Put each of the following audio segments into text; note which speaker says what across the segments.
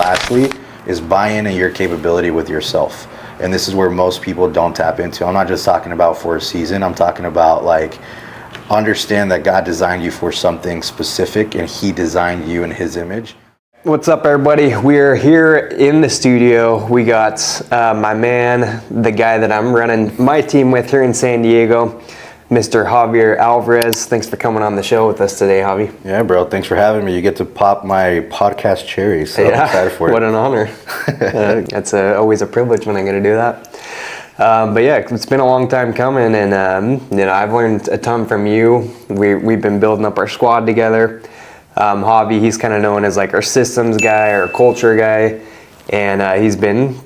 Speaker 1: lastly, is buy-in and your capability with yourself. And this is where most people don't tap into. I'm not just talking about for a season. I'm talking about like, understand that God designed you for something specific and he designed you in his image.
Speaker 2: What's up, everybody? We're here in the studio. We got my man, the guy that I'm running my team with here in San Diego, Mr. Javier Alvarez. Thanks for coming on the show with us today, Javi.
Speaker 1: Yeah, bro. Thanks for having me. You get to pop my podcast cherry, so I'm excited for it.
Speaker 2: What an honor. That's always a privilege when I get to do that. But yeah, it's been a long time coming, and I've learned a ton from you. We've been building up our squad together. Javi, he's kind of known as like our systems guy, our culture guy, and he's been,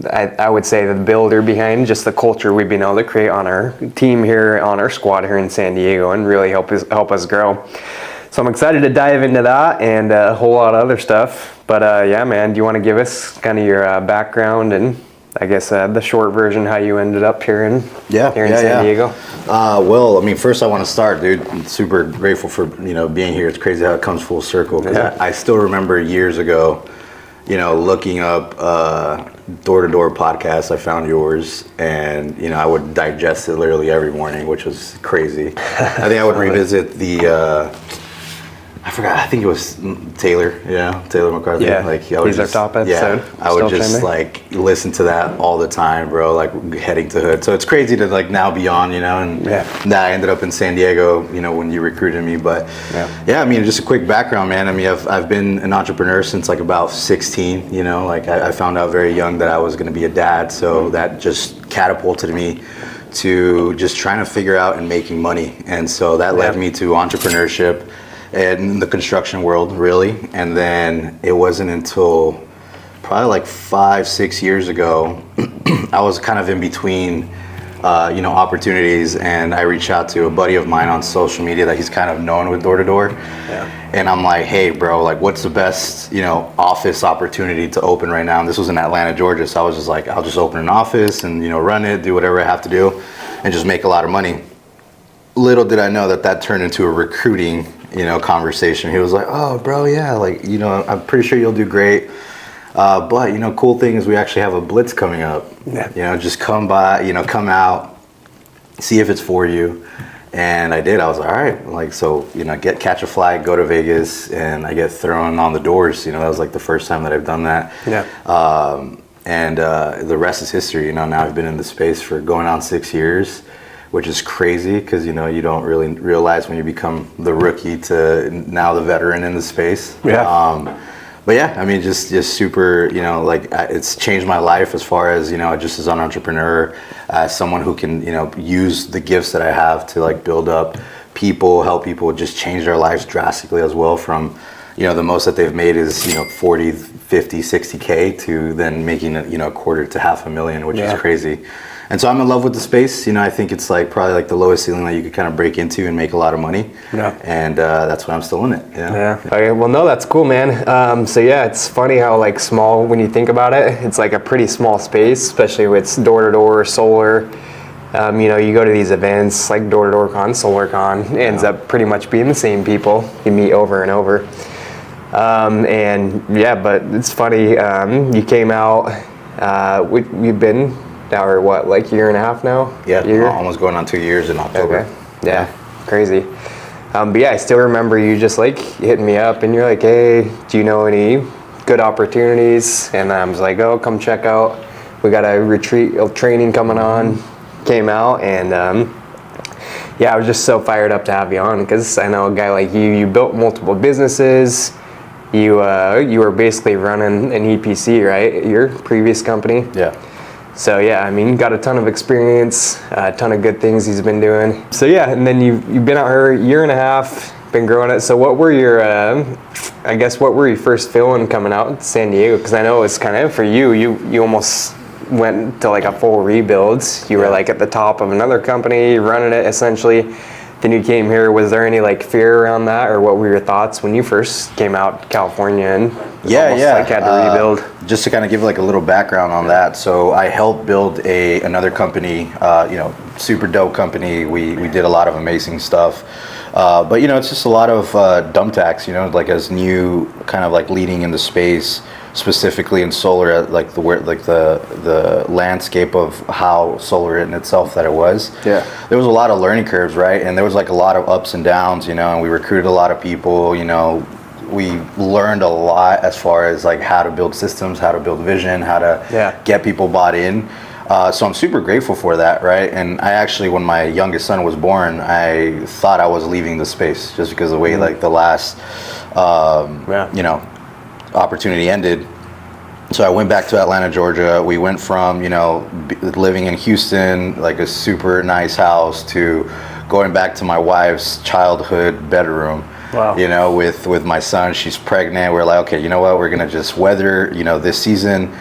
Speaker 2: I would say, the builder behind just the culture we've been able to create on our team here, on our squad here in San Diego, and really help us grow. So I'm excited to dive into that and a whole lot of other stuff. But yeah, man, do you want to give us kind of your background and I guess the short version how you ended up here in San Diego?
Speaker 1: Well, I mean, first I want to start, dude. I'm super grateful for being here. It's crazy how it comes full circle. Because I still remember years ago, looking up door-to-door podcasts. I found yours, and I would digest it literally every morning, which was crazy. I think I would revisit the. I forgot. I think it was Taylor. Yeah, Taylor McCarthy.
Speaker 2: Yeah, he's our top episode.
Speaker 1: Yeah, I would just like listen to that all the time, bro. Like heading to Hood. So it's crazy to like now be on, and now I ended up in San Diego, when you recruited me. But yeah, I mean, just a quick background, man. I mean, I've been an entrepreneur since like about 16. Like I found out very young that I was going to be a dad, so that just catapulted me to just trying to figure out and making money, and so that led me to entrepreneurship. In the construction world, really. And then it wasn't until probably like 5-6 years ago, I was kind of in between, opportunities, and I reached out to a buddy of mine on social media that he's kind of known with door-to-door. And I'm like, hey, bro, like what's the best, office opportunity to open right now? And this was in Atlanta, Georgia. So I was just like, I'll just open an office and, run it, do whatever I have to do, and just make a lot of money. Little did I know that turned into a recruiting conversation. He was like, oh, bro, yeah, like, I'm pretty sure you'll do great. But, cool thing is we actually have a blitz coming up. Just come by, come out, see if it's for you. And I did. I was like, all right. Like, so, catch a flight, go to Vegas, and I get thrown on the doors. That was like the first time that I've done that. And the rest is history. Now I've been in the space for going on 6 years, which is crazy because, you don't really realize when you become the rookie to now the veteran in the space. But yeah, I mean, just super, it's changed my life as far as, just as an entrepreneur, as someone who can, use the gifts that I have to like build up people, help people just change their lives drastically as well from, the most that they've made is, 40, 50, 60K to then making, a quarter to $500,000, which is crazy. And so I'm in love with the space. I think it's like probably like the lowest ceiling that you could kind of break into and make a lot of money. And that's why I'm still in it.
Speaker 2: Okay. Well, no, that's cool, man. So yeah, it's funny how like small, when you think about it, it's like a pretty small space, especially with door-to-door, solar. You go to these events like door-to-door con, SolarCon, ends up pretty much being the same people you meet over and over. And yeah, but it's funny. You came out. We've been. Now or what, like year and a half now?
Speaker 1: Yeah, almost going on 2 years in October.
Speaker 2: Okay. Yeah, crazy. But yeah, I still remember you just like hitting me up and you're like, hey, do you know any good opportunities? And I was like, oh, come check out. We got a retreat training coming on. Came out and yeah, I was just so fired up to have you on because I know a guy like you built multiple businesses. You were basically running an EPC, right? Your previous company?
Speaker 1: Yeah.
Speaker 2: So yeah, I mean, got a ton of experience, a ton of good things he's been doing. So yeah, and then you've been out here a year and a half, been growing it. So what were your, what were you first feeling coming out to San Diego? Because I know it's kind of for you almost went to like a full rebuild. You were like at the top of another company, running it essentially. Then you came here. Was there any like fear around that, or what were your thoughts when you first came out to California and Like had to rebuild.
Speaker 1: Just to kind of give like a little background on that. So I helped build another company, super dope company. We did a lot of amazing stuff. But it's just a lot of thumbtacks, like as new kind of like leading in the space, specifically in solar, like the landscape of how solar in itself that it was.
Speaker 2: Yeah.
Speaker 1: There was a lot of learning curves, right? And there was like a lot of ups and downs, and we recruited a lot of people, we learned a lot as far as like how to build systems, how to build vision, how to get people bought in. So I'm super grateful for that, right? And I actually, when my youngest son was born, I thought I was leaving the space just because of the way like the last, opportunity ended. So I went back to Atlanta, Georgia. We went from, living in Houston, like a super nice house, to going back to my wife's childhood bedroom.
Speaker 2: Wow.
Speaker 1: With my son. She's pregnant. We're like, okay, you know what? We're gonna just weather, this season,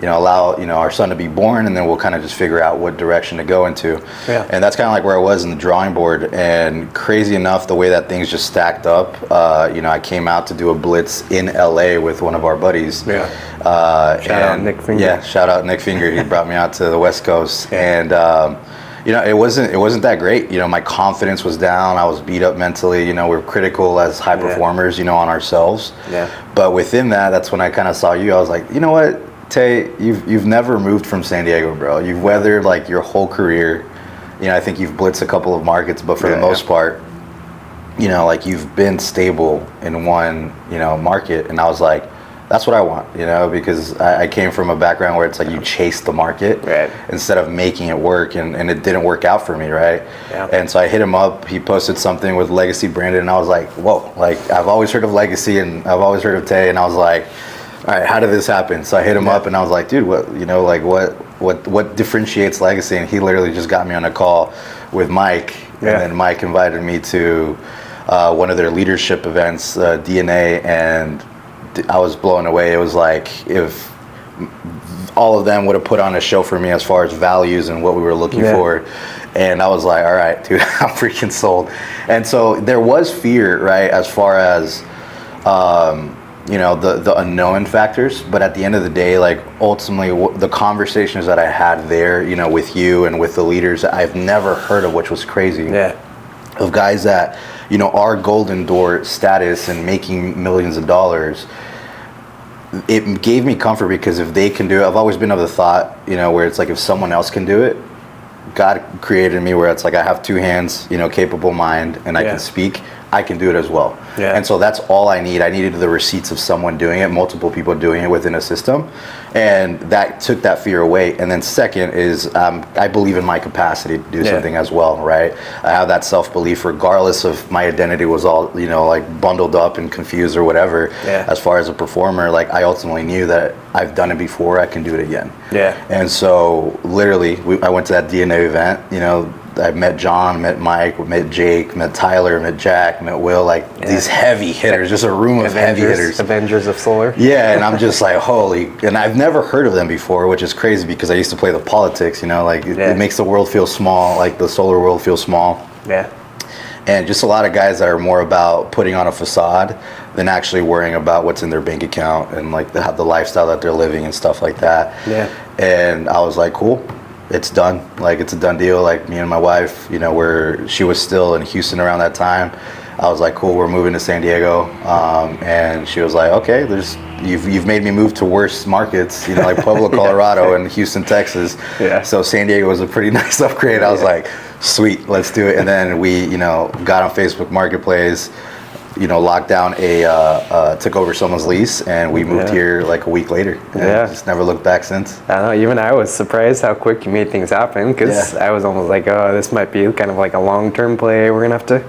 Speaker 1: allow, our son to be born, and then we'll kind of just figure out what direction to go into. Yeah. And that's kind of like where I was in the drawing board. And crazy enough, the way that things just stacked up, I came out to do a blitz in LA with one of our buddies.
Speaker 2: Yeah. Shout out Nick Finger.
Speaker 1: Yeah, shout out Nick Finger. He brought me out to the West Coast. Yeah. And it wasn't that great. My confidence was down. I was beat up mentally. We're critical as high performers, on ourselves. Yeah. But within that, that's when I kind of saw you. I was like, you know what, Tay, you've never moved from San Diego, bro. You've weathered like your whole career. I think you've blitzed a couple of markets, but for the most part, like you've been stable in one, market. And I was like, that's what I want, because I came from a background where it's like you chase the market instead of making it work, and it didn't work out for me, right? Yeah. And so I hit him up. He posted something with Legacy branded, and I was like, whoa, like I've always heard of Legacy and I've always heard of Tay, and I was like, all right, how did this happen? So I hit him up and I was like, dude, what differentiates Legacy? And he literally just got me on a call with Mike, and then Mike invited me to one of their leadership events, DNA, and I was blown away. It was like if all of them would have put on a show for me as far as values and what we were looking for. And I was like, all right, dude, I'm freaking sold. And so there was fear, right, as far as, the unknown factors. But at the end of the day, like ultimately the conversations that I had there, with you and with the leaders, I've never heard of, which was crazy. Yeah. Of guys that, are golden door status and making millions of dollars. It gave me comfort because if they can do it, I've always been of the thought, where it's like if someone else can do it, God created me where it's like I have two hands, capable mind, and I can speak. I can do it as well. Yeah. And so that's all I need. I needed the receipts of someone doing it, multiple people doing it within a system. And that took that fear away. And then second is I believe in my capacity to do something as well, right? I have that self-belief regardless of my identity was all, like bundled up and confused or whatever. Yeah. As far as a performer, like I ultimately knew that I've done it before, I can do it again. Yeah. And so literally I went to that DNA event, I met John, met Mike, met Jake, met Tyler, met Jack, met Will, like these heavy hitters, just a room of heavy hitters.
Speaker 2: Avengers of solar.
Speaker 1: Yeah, and I'm just like, holy, and I've never heard of them before, which is crazy because I used to play the politics, like it makes the world feel small, like the solar world feel small. Yeah. And just a lot of guys that are more about putting on a facade than actually worrying about what's in their bank account and like the lifestyle that they're living and stuff like that. Yeah. And I was like, cool. It's done. Like it's a done deal. Like me and my wife, she was still in Houston around that time. I was like, cool, we're moving to San Diego. And she was like, okay, you've made me move to worse markets, like Pueblo, Colorado and Houston, Texas. Yeah. So San Diego was a pretty nice upgrade. I was like, sweet, let's do it. And then we, got on Facebook Marketplace, locked down took over someone's lease, and we moved here like a week later. And just never looked back since.
Speaker 2: I know, even I was surprised how quick you made things happen, because I was almost like, oh, this might be kind of like a long-term play. We're gonna have to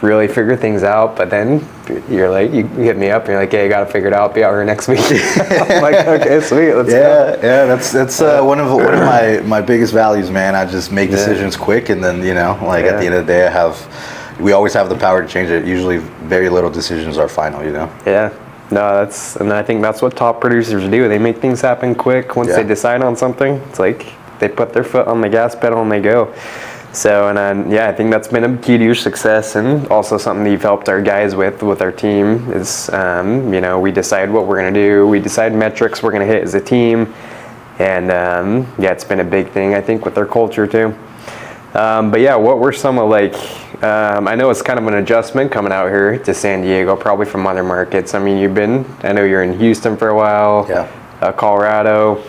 Speaker 2: really figure things out. But then you're like, you hit me up and you're like, hey, I got to figure it out. Be out here next week. I'm like, okay, sweet, let's go.
Speaker 1: Yeah, that's one of my biggest values, man. I just make decisions quick, and then at the end of the day, we always have the power to change it. Usually very little decisions are final,
Speaker 2: Yeah. No, and I think that's what top producers do. They make things happen quick. Once they decide on something, it's like they put their foot on the gas pedal and they go. So, and then, yeah, I think that's been a key to your success, and also something that you've helped our guys with our team is, you know, we decide what we're going to do. We decide metrics we're going to hit as a team. And, yeah, it's been a big thing, I think, with our culture, too. But, yeah, what were some of, like, I know it's kind of an adjustment coming out here to San Diego, probably from other markets. I mean, I know you're in Houston for a while, Colorado.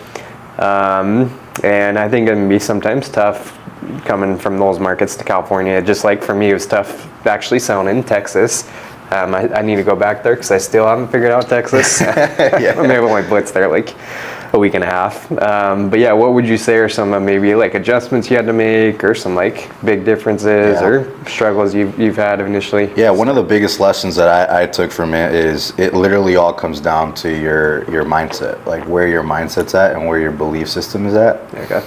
Speaker 2: And I think it can be sometimes tough coming from those markets to California. Just like for me, it was tough actually selling in Texas. I need to go back there because I still haven't figured out Texas. Maybe I've only blitzed there like a week and a half. But yeah, what would you say are some maybe like adjustments you had to make, or some like big differences or struggles you've had initially? Yeah,
Speaker 1: one of the biggest lessons that I took from it is it literally all comes down to your mindset, like where your mindset's at and where your belief system is at.
Speaker 2: Okay.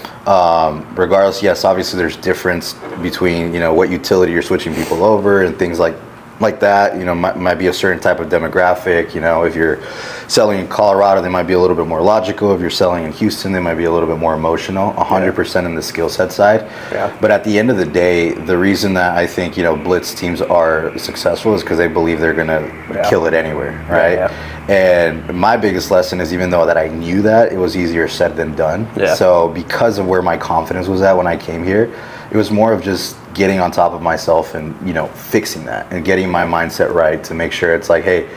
Speaker 1: Regardless, yes, obviously there's difference between, you know, what utility you're switching people over and things like that, you know, might be a certain type of demographic. You know, if you're selling in Colorado, they might be a little bit more logical. If you're selling in Houston, they might be a little bit more emotional, 100% in the skill set side.
Speaker 2: Yeah.
Speaker 1: But at the end of the day, the reason that I think, you know, blitz teams are successful is because they believe they're going to kill it anywhere, right? And my biggest lesson is, even though that I knew that, it was easier said than done. So because of where my confidence was at when I came here, it was more of just getting on top of myself and, you know, fixing that and getting my mindset right to make sure it's like, hey,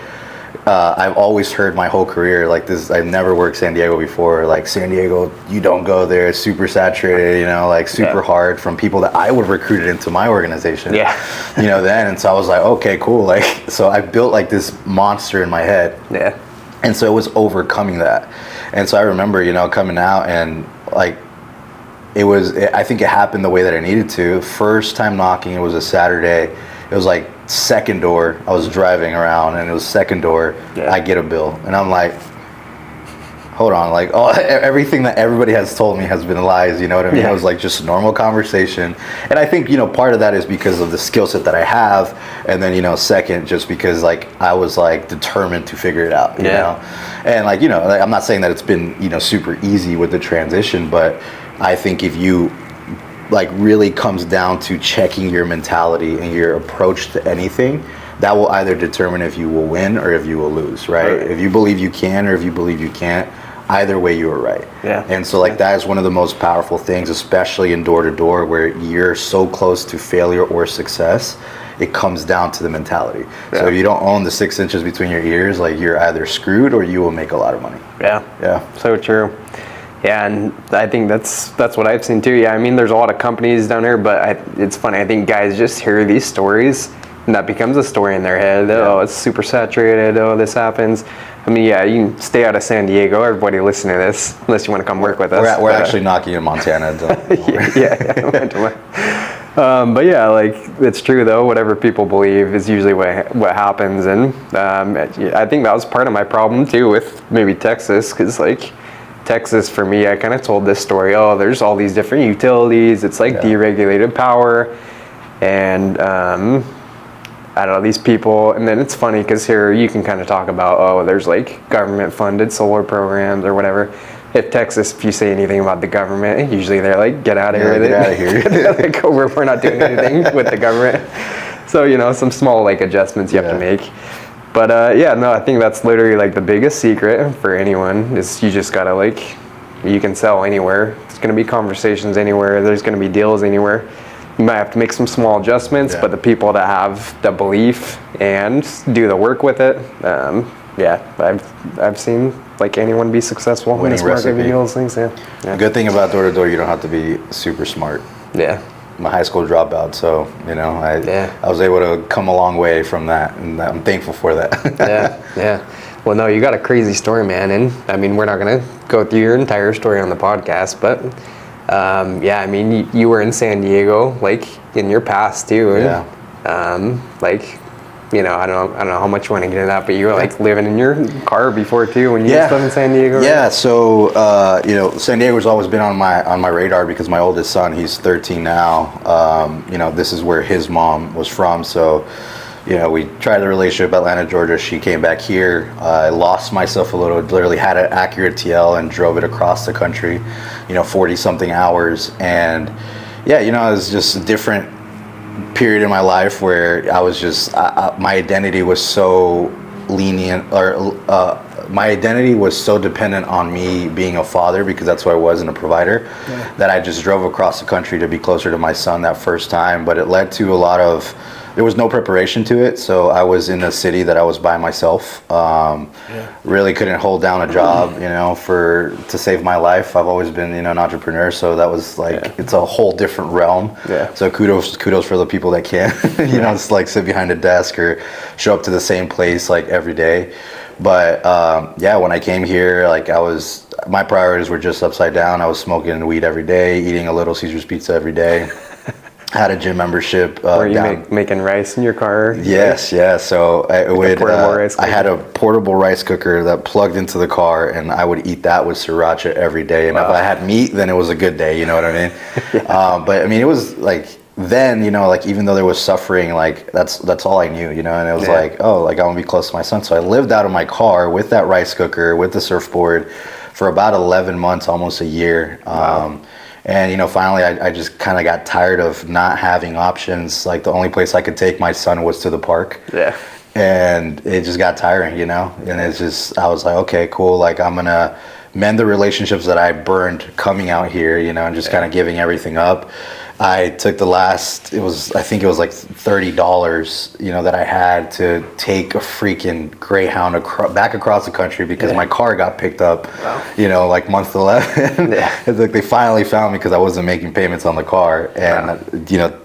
Speaker 1: I've always heard my whole career like this. I've never worked San Diego before. Like, San Diego, you don't go there. It's super saturated, you know, like super hard, from people that I would have recruited into my organization. You know, then. And so I was like, okay, cool. Like, so I built like this monster in my head. And so it was overcoming that. And so I remember, you know, coming out and like, I think it happened the way that I needed to. First time knocking, it was a Saturday. It was like second door. I was driving around and it was second door. I get a bill and I'm like, hold on, like, oh, everything that everybody has told me has been lies, you know what I mean? It was like just normal conversation. And I think, you know, part of that is because of the skill set that I have. And then, you know, second, just because like I was like determined to figure it out, you know? And like, you know, like, I'm not saying that it's been, you know, super easy with the transition, but I think if you like really comes down to checking your mentality and your approach to anything, that will either determine if you will win or if you will lose, right? If you believe you can or if you believe you can't, either way you were right. And so like that is one of the most powerful things, especially in door to door, where you're so close to failure or success. It comes down to the mentality. So if you don't own the 6 inches between your ears, like you're either screwed or you will make a lot of money.
Speaker 2: So true. Yeah, and I think that's what I've seen too. Yeah, I mean, there's a lot of companies down here, but it's funny. I think guys just hear these stories, and that becomes a story in their head. Oh, it's super saturated. Oh, this happens. I mean, yeah, you can stay out of San Diego. Everybody listen to this, unless you want to come work with us.
Speaker 1: We're actually knocking in Montana.
Speaker 2: But yeah, like, it's true though. Whatever people believe is usually what happens, and I think that was part of my problem too with maybe Texas, because like, Texas, for me, I kind of told this story. Oh, there's all these different utilities. It's like deregulated power. And I don't know, these people. And then it's funny because here you can kind of talk about, oh, there's like government funded solar programs or whatever. If Texas, if you say anything about the government, usually they're like, get out of here.
Speaker 1: Get out of here.
Speaker 2: Like, oh, we're not doing anything with the government. So, you know, some small like adjustments you have to make. But yeah, no, I think that's literally like the biggest secret for anyone is you just gotta like, you can sell anywhere. There's gonna be conversations anywhere. There's gonna be deals anywhere. You might have to make some small adjustments, but the people that have the belief and do the work with it, I've seen like anyone be succeful in this market, do those things.
Speaker 1: The good thing about door to door, you don't have to be super smart. I'm a high school dropout, so you know I was able to come a long way from that, and I'm thankful for that.
Speaker 2: Well, no, you got a crazy story, man, and I mean, we're not gonna go through your entire story on the podcast, but I mean, you were in San Diego, like in your past too, and like, you know, I don't know how much you want to get into that, but you were like living in your car before too when you used to live in San Diego. Right?
Speaker 1: So you know, San Diego's always been on my radar because my oldest son, he's 13 now. You know, this is where his mom was from, so you know, we tried the relationship Atlanta, Georgia. She came back here. I lost myself a little. Literally had an accurate TL and drove it across the country. You know, 40 something hours, and yeah, you know, it was just a different period in my life where I was just, my identity was so lenient, or my identity was so dependent on me being a father, because that's what I was, and a provider, that I just drove across the country to be closer to my son that first time. But it led to a lot of, there was no preparation to it. So I was in a city that I was by myself. Really couldn't hold down a job, you know, to save my life. I've always been, you know, an entrepreneur. So that was like, it's a whole different realm. So kudos for the people that can, you know, it's like sit behind a desk or show up to the same place like every day. But yeah, when I came here, like my priorities were just upside down. I was smoking weed every day, eating a Little Caesars pizza every day. Had a gym membership.
Speaker 2: Were you making rice in your car?
Speaker 1: Yes, yeah. So I had a portable rice cooker that plugged into the car, and I would eat that with sriracha every day. And if I had meat, then it was a good day. You know what I mean? But I mean, it was like, then, you know, like even though there was suffering, like that's all I knew, you know. And it was like, oh, like I want to be close to my son. So I lived out of my car with that rice cooker, with the surfboard, for about 11 months, almost a year. And, you know, finally, I just kind of got tired of not having options. Like, the only place I could take my son was to the park. And it just got tiring, you know? And it's just, I was like, okay, cool. Like, I'm going to mend the relationships that I burned coming out here, you know, and just kind of giving everything up. I took I think it was like $30, you know, that I had to take a freaking Greyhound back across the country, because my car got picked up, you know, like month 11. It's like they finally found me because I wasn't making payments on the car, and, you know,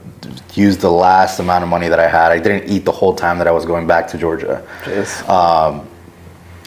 Speaker 1: used the last amount of money that I had. I didn't eat the whole time that I was going back to Georgia.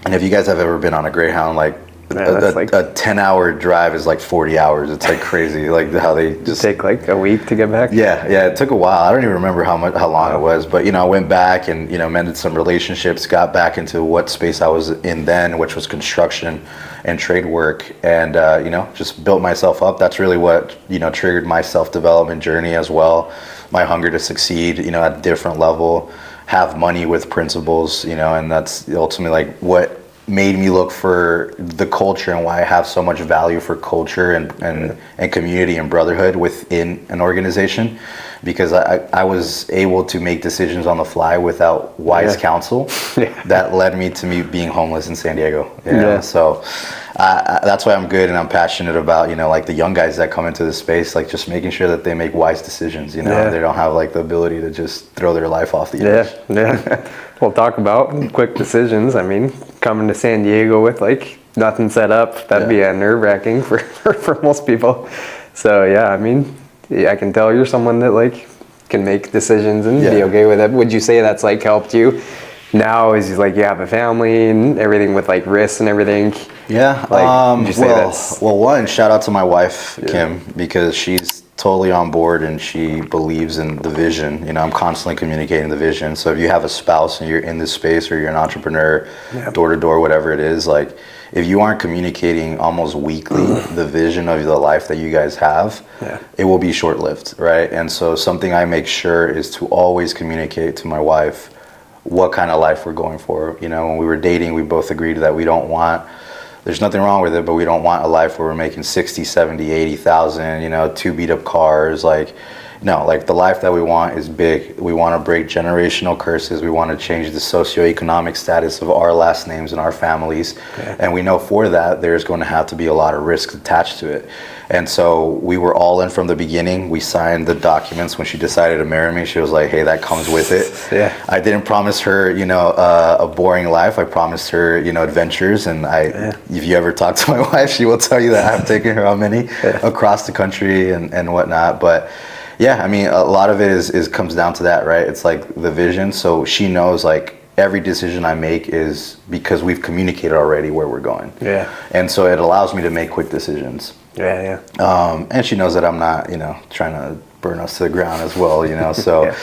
Speaker 1: And if you guys have ever been on a Greyhound, like, a 10-hour drive is like 40 hours. It's like crazy, like how they just
Speaker 2: take like a week to get back.
Speaker 1: Yeah, it took a while. I don't even remember how long it was, but, you know, I went back and, you know, mended some relationships, got back into what space I was in then, which was construction and trade work, and you know, just built myself up. That's really what, you know, triggered my self-development journey as well. My hunger to succeed, you know, at a different level, have money with principles, you know, and that's ultimately like what made me look for the culture, and why I have so much value for culture and community and brotherhood within an organization, because I was able to make decisions on the fly without wise counsel that led me to me being homeless in San Diego. So that's why I'm good, and I'm passionate about, you know, like the young guys that come into this space, like just making sure that they make wise decisions, you know. They don't have like the ability to just throw their life off the edge.
Speaker 2: We'll talk about quick decisions. I mean, coming to San Diego with like nothing set up, that'd be nerve-wracking for most people. So yeah, I mean, I can tell you're someone that like can make decisions and be okay with it. Would you say that's like helped you now, is like you have a family and everything with like risks and everything?
Speaker 1: Like, would you say well, one, shout out to my wife, Kim, because she's totally on board and she believes in the vision. You know, I'm constantly communicating the vision. So if you have a spouse and you're in this space, or you're an entrepreneur, door to door, whatever it is, like if you aren't communicating almost weekly the vision of the life that you guys have, it will be short-lived, right? And so something I make sure is to always communicate to my wife what kind of life we're going for. You know, when we were dating, we both agreed that we don't want, there's nothing wrong with it, but we don't want a life where we're making 60, 70, 80,000, you know, 2 beat up cars. Like, no, like the life that we want is big. We want to break generational curses. We want to change the socioeconomic status of our last names and our families. And we know for that, there's going to have to be a lot of risk attached to it. And so we were all in from the beginning. We signed the documents when she decided to marry me. She was like, hey, that comes with it. I didn't promise her, you know, a boring life. I promised her, you know, adventures. And if you ever talk to my wife, she will tell you that I've taken her on many across the country and whatnot. But yeah, I mean, a lot of it is comes down to that, right? It's like the vision. So she knows like every decision I make is because we've communicated already where we're going. And so it allows me to make quick decisions. And she knows that I'm not, you know, trying to burn us to the ground as well, you know. So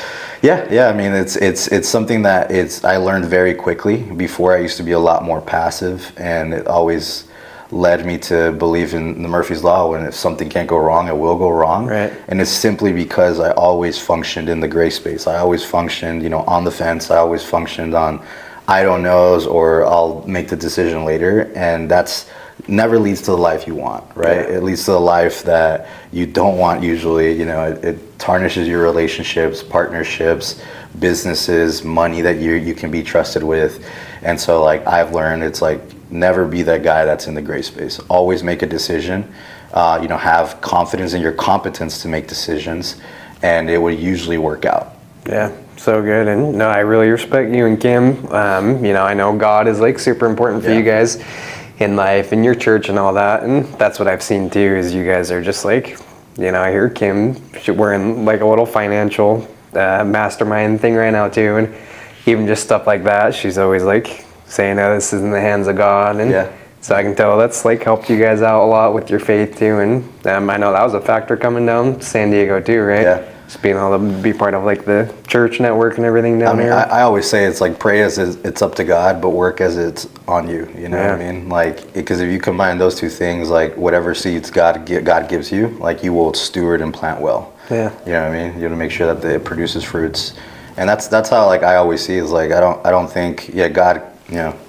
Speaker 1: I mean, it's something that I learned very quickly. Before, I used to be a lot more passive, and it always led me to believe in the Murphy's Law, when if something can't go wrong, it will go wrong. And it's simply because I always functioned in the gray space. I always functioned, you know, on the fence. I always functioned on I don't knows, or I'll make the decision later. And that's never leads to the life you want, right? It leads to the life that you don't want usually. You know, it tarnishes your relationships, partnerships, businesses, money that you can be trusted with. And so like I've learned, it's like never be that guy that's in the gray space. Always make a decision. You know, have confidence in your competence to make decisions, and it will usually work out.
Speaker 2: Yeah, so good. And no, I really respect you and Kim. You know, I know God is like super important for you guys in life, in your church and all that. And that's what I've seen too, is you guys are just like, you know, I hear Kim, we're in like a little financial mastermind thing right now too. And even just stuff like that, she's always like saying, oh, this is in the hands of God. And so I can tell that's like helped you guys out a lot with your faith too. And I know that was a factor coming down to San Diego too, right?
Speaker 1: Yeah.
Speaker 2: Just being able to be part of like the church network and everything down here.
Speaker 1: I always say it's like pray as it's up to God, but work as it's on you. You know what I mean? Like, because if you combine those two things, like whatever seeds God gives you, like you will steward and plant well. Yeah. You know what I mean? You have to make sure that it produces fruits, and that's how like I always see it, is like I don't think God, you know,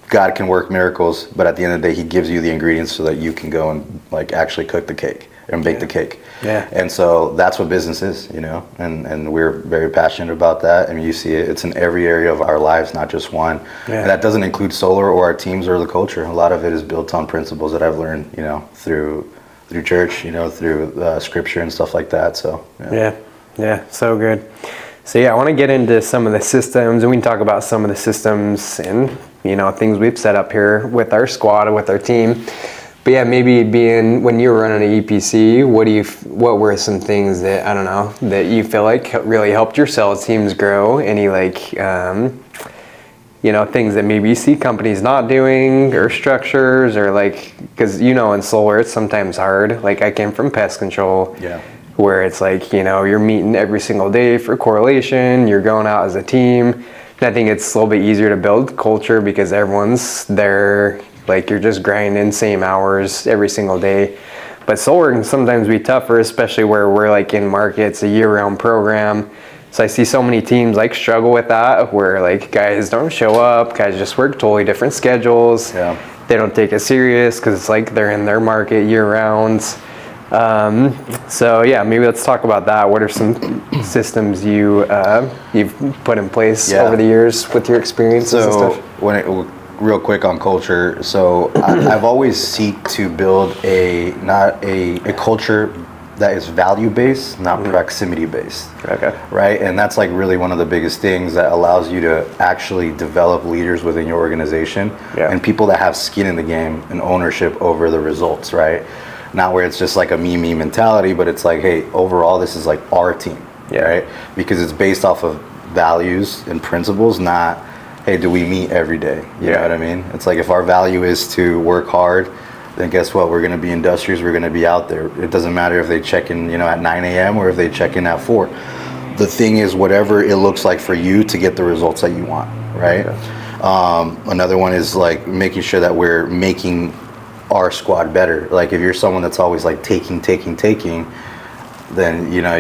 Speaker 1: God can work miracles, but at the end of the day, He gives you the ingredients so that you can go and like actually cook the cake and bake the cake. Yeah. And so that's what business is, you know, and we're very passionate about that. I mean, you see it, it's in every area of our lives, not just one. Yeah. And that doesn't include Solar or our teams or the culture. A lot of it is built on principles that I've learned, you know, through church, you know, through scripture and stuff like that. So,
Speaker 2: yeah, so good. So yeah, I want to get into some of the systems, and we can talk about some of the systems and, you know, things we've set up here with our squad and with our team. But yeah, maybe being when you were running an EPC, what were some things that, I don't know, that you feel like really helped your sales teams grow? Any like, you know, things that maybe you see companies not doing, or structures, or like, because you know in solar it's sometimes hard. Like I came from pest control, where it's like, you know, you're meeting every single day for correlation, you're going out as a team. And I think it's a little bit easier to build culture because everyone's there. Like you're just grinding same hours every single day. But solar can sometimes be tougher, especially where we're like in markets, a year-round program. So I see so many teams like struggle with that, where like guys don't show up, guys just work totally different schedules. Yeah. They don't take it serious because it's like they're in their market year-round. So yeah, maybe let's talk about that. What are some systems you've put in place over the years with your experiences and stuff?
Speaker 1: Real quick on culture. So I've always seek to build a culture that is value-based, not proximity-based. Okay. Right? And that's like really one of the biggest things that allows you to actually develop leaders within your organization and people that have skin in the game and ownership over the results, right? Not where it's just like a me mentality, but it's like, hey, overall this is like our team, right? Because it's based off of values and principles, not, hey, do we meet every day? You know what I mean? It's like if our value is to work hard, then guess what? We're going to be industrious. We're going to be out there. It doesn't matter if they check in, you know, at 9 a.m. or if they check in at 4. The thing is, whatever it looks like for you to get the results that you want, right? Another one is like making sure that we're making our squad better. Like if you're someone that's always like taking, then you know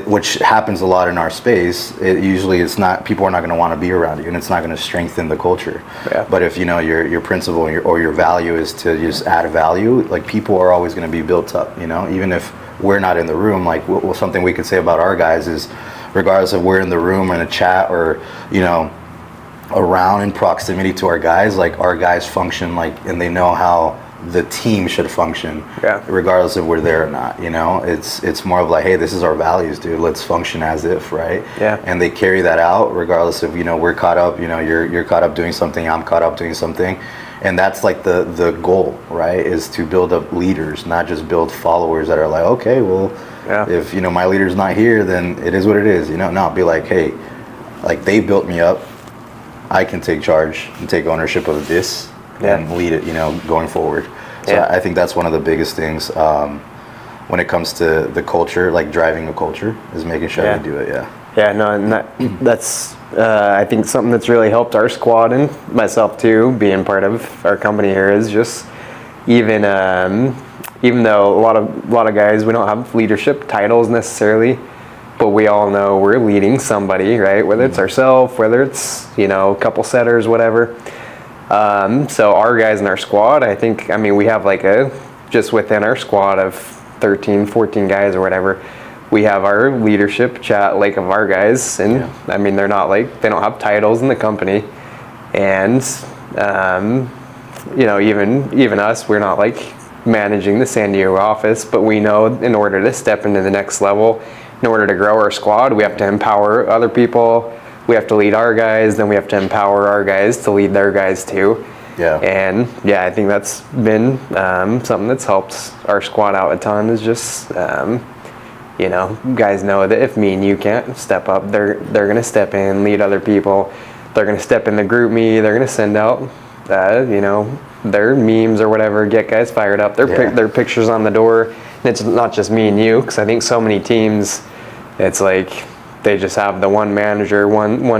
Speaker 1: which happens a lot in our space. It's not, people are not going to want to be around you, and it's not going to strengthen the culture. But if you know your principle or your value is to just add value, like people are always going to be built up. You know, even if we're not in the room, like something we could say about our guys is, regardless if we're in the room or in a chat or you know around in proximity to our guys, like our guys function like, and they know how the team should function, regardless if we're there or not. You know, it's more of like, hey, this is our values, dude. Let's function as if, right? And they carry that out regardless of, you know, we're caught up, you know, you're caught up doing something, I'm caught up doing something. And that's like the goal, right? Is to build up leaders, not just build followers that are like, okay, well, if you know my leader's not here, then it is what it is. You know, no, be like, hey, like they built me up, I can take charge and take ownership of this and lead it, you know, going forward. So I think that's one of the biggest things when it comes to the culture, like driving a culture, is making sure we do it. And that's I think something that's really helped our squad and myself too, being part of our company here, is just even though a lot of guys, we don't have leadership titles necessarily, but we all know we're leading somebody, right? Whether it's ourselves, whether it's, you know, a couple setters, whatever.
Speaker 2: So our guys in our squad, I mean, we have like just within our squad of 13, 14 guys or whatever, we have our leadership chat, like of our guys. And I mean, they're not like, they don't have titles in the company. And, you know, even us, we're not like managing the San Diego office, but we know in order to step into the next level, in order to grow our squad, we have to empower other people. We have to lead our guys, then we have to empower our guys to lead their guys too.
Speaker 1: Yeah.
Speaker 2: And yeah, I think that's been something that's helped our squad out a ton, is just, you know, guys know that if me and you can't step up, they're going to step in, lead other people. They're going to step in the group me. They're going to send out, you know, their memes or whatever, get guys fired up. Their pictures on the door. And it's not just me and you, because I think so many teams, it's like they just have the one manager,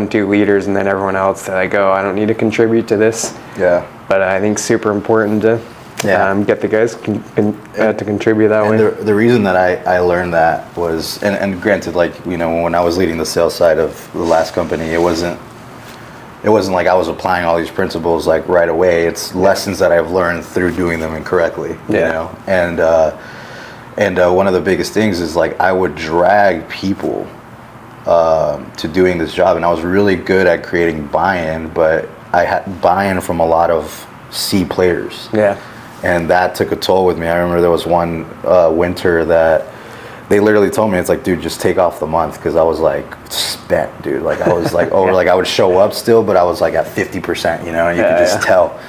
Speaker 2: two leaders, and then everyone else, they're like, oh, I don't need to contribute to this.
Speaker 1: Yeah.
Speaker 2: But I think super important to get the guys to contribute that way.
Speaker 1: The reason that I learned that was, and granted, like, you know, when I was leading the sales side of the last company, it wasn't like I was applying all these principles like right away. It's lessons that I've learned through doing them incorrectly, you know? And one of the biggest things is like I would drag people to doing this job, and I was really good at creating buy-in, but I had buy-in from a lot of C players. Yeah. And that took a toll with me. I remember there was one winter that they literally told me, it's like, dude, just take off the month, because I was like spent, dude. Like I was like over, like I would show up still, but I was like at 50%, you know, and you could just tell.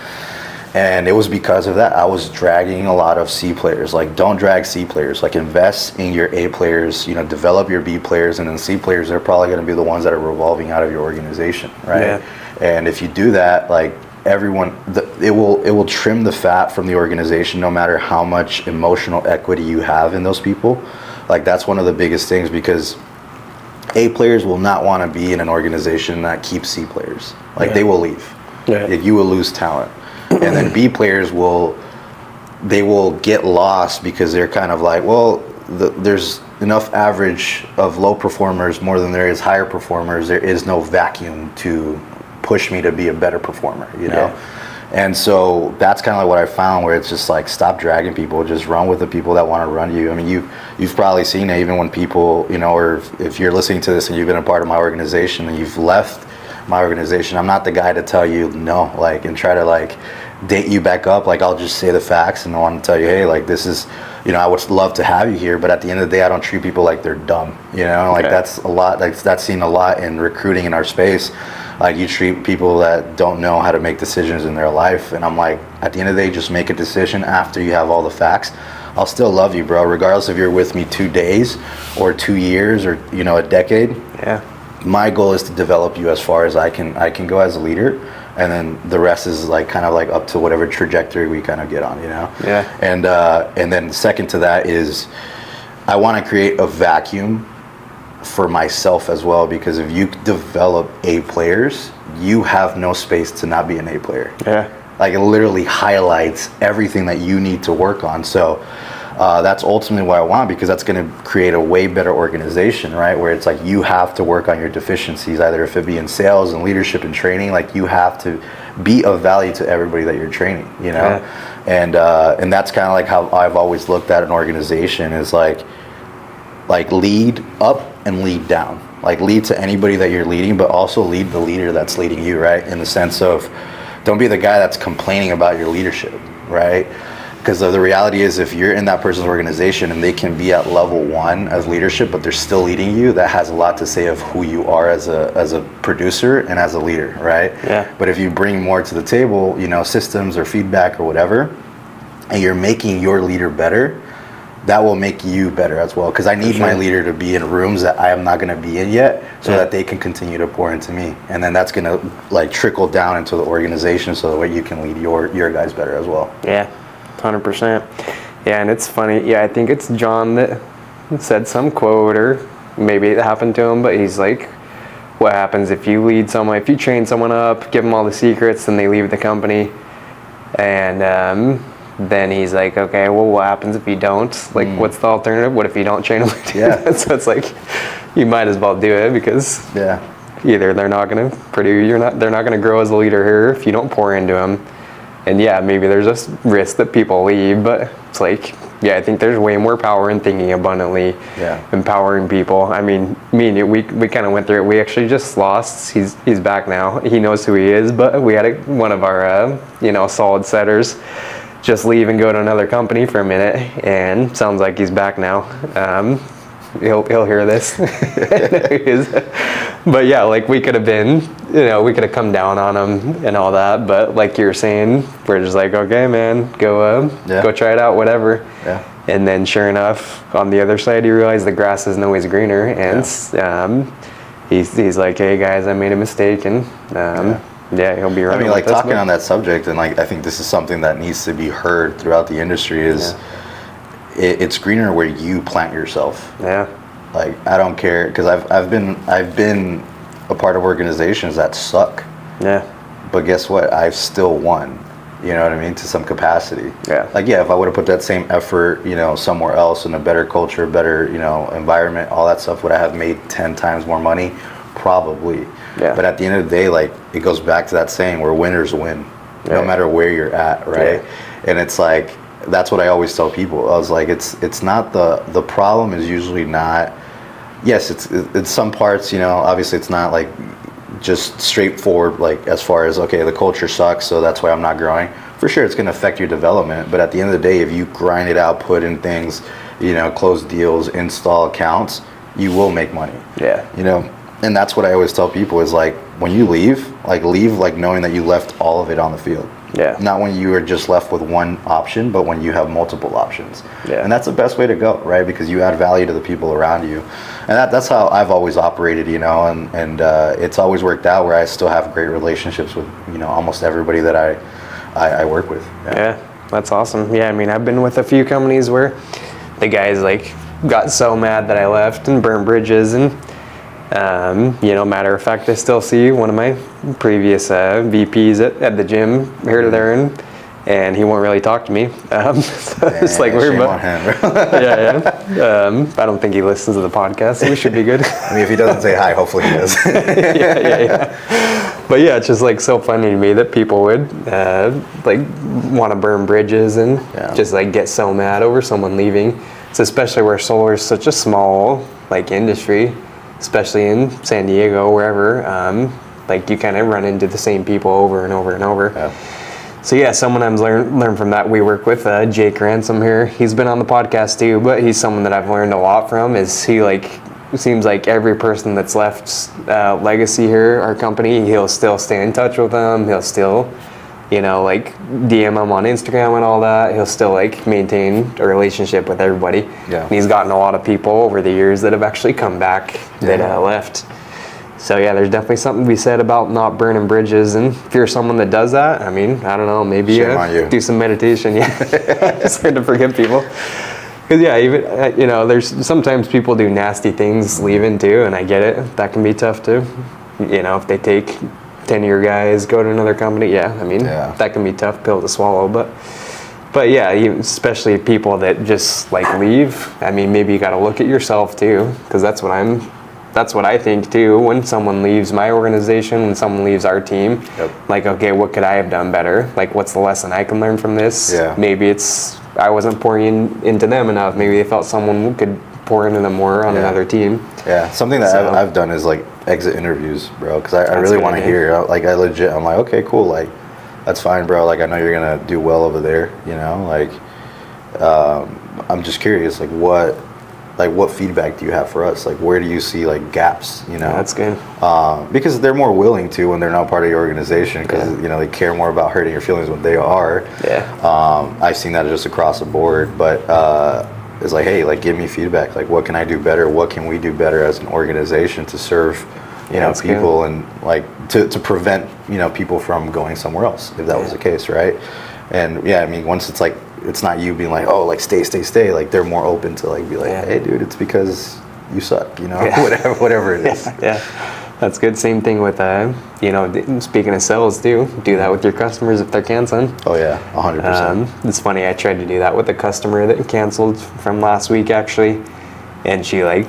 Speaker 1: And it was because of that. I was dragging a lot of C players. Like, don't drag C players. Like, invest in your A players, you know, develop your B players, and then C players, they're probably going to be the ones that are revolving out of your organization, right? Yeah. And if you do that, like, everyone, it will trim the fat from the organization, no matter how much emotional equity you have in those people. Like, that's one of the biggest things, because A players will not want to be in an organization that keeps C players. Like, they will leave. Yeah. Like, you will lose talent. And then B players will get lost, because they're kind of like, well, there's enough average of low performers more than there is higher performers. There is no vacuum to push me to be a better performer, you know? Yeah. And so that's kind of like what I found, where it's just like, stop dragging people, just run with the people that want to run you. I mean, you've probably seen it, even when people, you know, or if you're listening to this and you've been a part of my organization and you've left my organization, I'm not the guy to tell you no, like, and try to like date you back up. Like, I'll just say the facts, and I want to tell you, hey, like, this is, you know, I would love to have you here, but at the end of the day, I don't treat people like they're dumb, you know? Like, that's a lot, like, that's seen a lot in recruiting in our space. Like, you treat people that don't know how to make decisions in their life, and I'm like, at the end of the day, just make a decision after you have all the facts. I'll still love you, bro, regardless if you're with me 2 days or 2 years or, you know, a decade. Yeah. My goal is to develop you as far as I can go as a leader, and then the rest is like kind of like up to whatever trajectory we kind of get on, you know? Yeah. And then second to that is, I want to create a vacuum for myself as well, because if you develop A players, you have no space to not be an A player. Yeah. Like, it literally highlights everything that you need to work on. So that's ultimately what I want, because that's going to create a way better organization, right? Where it's like, you have to work on your deficiencies, either if it be in sales and leadership and training. Like, you have to be of value to everybody that you're training, you know? Yeah. And that's kind of like how I've always looked at an organization, is like lead up and lead down. Like, lead to anybody that you're leading, but also lead the leader that's leading you, right? In the sense of, don't be the guy that's complaining about your leadership, right? Because the reality is, if you're in that person's organization and they can be at level 1 as leadership, but they're still leading you, that has a lot to say of who you are as a producer and as a leader, right? Yeah. But if you bring more to the table, you know, systems or feedback or whatever, and you're making your leader better, that will make you better as well. Because I need my leader to be in rooms that I am not going to be in yet, so that they can continue to pour into me. And then that's going to like trickle down into the organization, so that way you can lead your guys better as well. Yeah.
Speaker 2: 100%. Yeah, and it's funny. Yeah, I think it's John that said some quote, or maybe it happened to him, but he's like, what happens if you lead someone, if you train someone up, give them all the secrets, and they leave the company? And then he's like, okay, well, what happens if you don't? Like, what's the alternative? What if you don't train them? Yeah. So it's like, you might as well do it, because either they're not going to they're not going to grow as a leader here if you don't pour into them. And yeah, maybe there's a risk that people leave, but it's like, yeah, I think there's way more power in thinking abundantly, empowering people. I mean, me and you, we kind of went through it. We actually just lost. He's back now. He knows who he is, but we had one of our, solid setters just leave and go to another company for a minute, and sounds like he's back now. He'll hear this. But yeah, like we could have been, we could have come down on him and all that, but like you're saying, we're just like, okay, man, go try it out, whatever.
Speaker 1: Yeah.
Speaker 2: And then sure enough, on the other side, you realize the grass isn't always greener, and he's like, hey guys, I made a mistake, and he'll be right.
Speaker 1: I mean, like talking on that subject, and like I think this is something that needs to be heard throughout the industry is it's greener where you plant yourself.
Speaker 2: Yeah.
Speaker 1: Like I don't care, because I've been a part of organizations that suck.
Speaker 2: Yeah.
Speaker 1: But guess what? I've still won. You know what I mean? To some capacity.
Speaker 2: Yeah.
Speaker 1: Like if I would have put that same effort, somewhere else in a better culture, better, environment, all that stuff, would I have made 10 times more money? Probably. Yeah. But at the end of the day, like it goes back to that saying where winners win, no matter where you're at, right? Yeah. And it's like that's what I always tell people. I was like, it's not the problem is usually not. Yes, it's some parts, obviously it's not like just straightforward, like as far as, okay, the culture sucks, so that's why I'm not growing. For sure, it's going to affect your development, but at the end of the day, if you grind it out, put in things, close deals, install accounts, you will make money.
Speaker 2: Yeah.
Speaker 1: And that's what I always tell people is like, when you leave like knowing that you left all of it on the field.
Speaker 2: Yeah.
Speaker 1: Not when you are just left with one option, but when you have multiple options.
Speaker 2: Yeah.
Speaker 1: And that's the best way to go, right? Because you add value to the people around you. And that's how I've always operated, and it's always worked out where I still have great relationships with, almost everybody that I work with.
Speaker 2: Yeah, that's awesome. Yeah, I mean, I've been with a few companies where the guys like got so mad that I left and burned bridges, and matter of fact, I still see one of my previous VPs at the gym here to there, and he won't really talk to me. So it's like weird, but I don't think he listens to the podcast, so we should be good.
Speaker 1: I mean, if he doesn't say hi, hopefully he does.
Speaker 2: But yeah, it's just like so funny to me that people would like want to burn bridges and just like get so mad over someone leaving. It's especially where solar is such a small like industry, especially in San Diego, wherever. Like you kind of run into the same people over and over and over. Yeah. So yeah, someone I've learned from that. We work with Jake Ransom here. He's been on the podcast too, but he's someone that I've learned a lot from. Is he like, it seems like every person that's left legacy here, our company, he'll still stay in touch with them. He'll still, like DM them on Instagram and all that. He'll still like maintain a relationship with everybody. Yeah. And he's gotten a lot of people over the years that have actually come back that left. So yeah, there's definitely something to be said about not burning bridges. And if you're someone that does that, I mean, I don't know, maybe do some meditation. Yeah, it's hard to forgive people. Because yeah, even there's sometimes people do nasty things leaving too, and I get it. That can be tough too. If they take 10-year guys, go to another company. Yeah, I mean, that can be a tough pill to swallow. But yeah, especially people that just like leave. I mean, maybe you got to look at yourself too, because that's what I think too. When someone leaves my organization, when someone leaves our team, like, okay, what could I have done better? Like, what's the lesson I can learn from this? Yeah. Maybe it's I wasn't pouring into them enough. Maybe they felt someone could pour into them more on another team. Yeah,
Speaker 1: something that I've done is like exit interviews, bro, because I really want to hear. Like, I legit, I'm like, okay, cool, like, that's fine, bro. Like, I know you're gonna do well over there, like, I'm just curious, like, what feedback do you have for us? Like, where do you see like gaps?
Speaker 2: That's good.
Speaker 1: Because they're more willing to when they're not part of your organization, because they care more about hurting your feelings when they are. Yeah. I've seen that just across the board, but it's like, hey, like, give me feedback. Like, what can I do better? What can we do better as an organization to serve, people, and like to prevent people from going somewhere else if that was the case, right? And I mean, once it's like, it's not you being like, oh, like, stay, like, they're more open to like be like, hey, dude, it's because you suck, whatever it is.
Speaker 2: That's good. Same thing with speaking of sales too, do that with your customers if they're canceling.
Speaker 1: Oh yeah, 100%.
Speaker 2: It's funny, I tried to do that with a customer that canceled from last week actually, and she I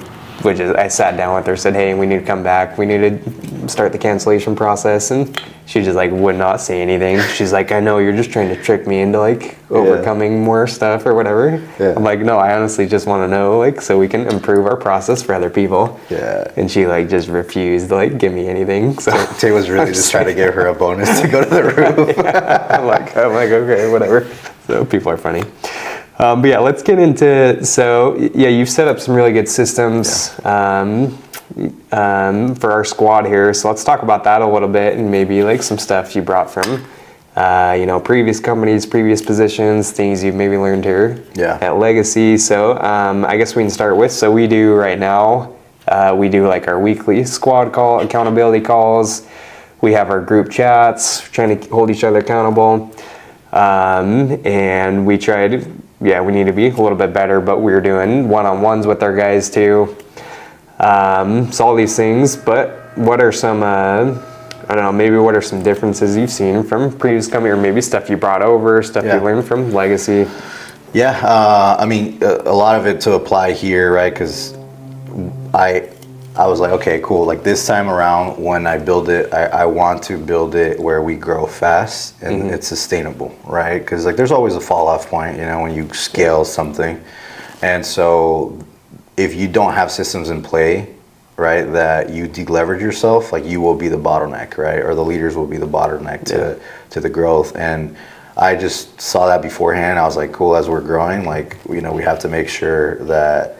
Speaker 2: sat down with her, said, hey, we need to come back, we need to start the cancellation process, and she just like would not say anything. She's like, I know you're just trying to trick me into like overcoming more stuff or whatever. I'm like, no, I honestly just want to know, like, so we can improve our process for other people. And she like just refused to like give me anything. So
Speaker 1: Tay was really just trying to give her a bonus to go to the roof.
Speaker 2: I'm like, okay, whatever. So people are funny. But yeah, let's get into, so yeah, you've set up some really good systems for our squad here. So let's talk about that a little bit, and maybe like some stuff you brought from, previous companies, previous positions, things you've maybe learned here at Legacy. So I guess we can start with, so we do right now, we do like our weekly squad call, accountability calls. We have our group chats, trying to hold each other accountable. And we tried, we need to be a little bit better, but we're doing one-on-ones with our guys too. So all these things, but what are some, I don't know, maybe what are some differences you've seen from previous company, or maybe stuff you brought over, stuff you learned from Legacy?
Speaker 1: I mean, a lot of it to apply here, right? Because I was like, okay, cool. Like this time around, when I build it, I want to build it where we grow fast and it's sustainable, right? Because like there's always a fall off point, you know, when you scale something. And so if you don't have systems in play, right, that you deleverage yourself, like you will be the bottleneck, right? Or the leaders will be the bottleneck to the growth. And I just saw that beforehand. I was like, cool, as we're growing, like, you know, we have to make sure that,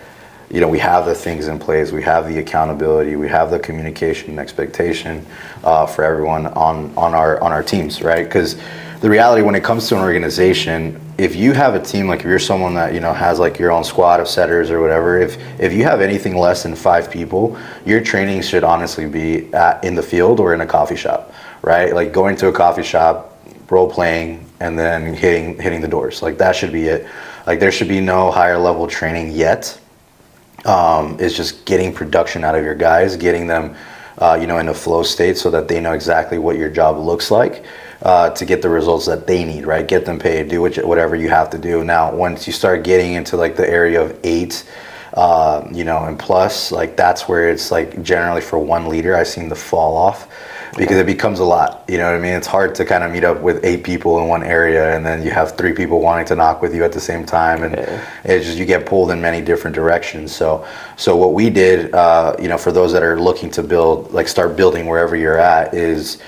Speaker 1: you know, we have the things in place, we have the accountability, we have the communication and expectation for everyone on our teams, right? Because the reality when it comes to an organization, if you have a team, like if you're someone that, you know, has like your own squad of setters or whatever, if you have anything less than 5 people, your training should honestly be in the field or in a coffee shop, right? Like going to a coffee shop, role playing, and then hitting the doors. Like that should be it. Like there should be no higher level training yet. Is just getting production out of your guys, getting them, you know, in a flow state so that they know exactly what your job looks like to get the results that they need, right? Get them paid, do whatever you have to do. Now, once you start getting into like the area of 8, you know, and plus, like that's where it's like generally for one leader, I've seen the fall off. Because it becomes a lot, you know what I mean? It's hard to kind of meet up with 8 people in one area, and then you have 3 people wanting to knock with you at the same time, and it's just, you get pulled in many different directions. So what we did, you know, for those that are looking to build, like start building wherever you're at, is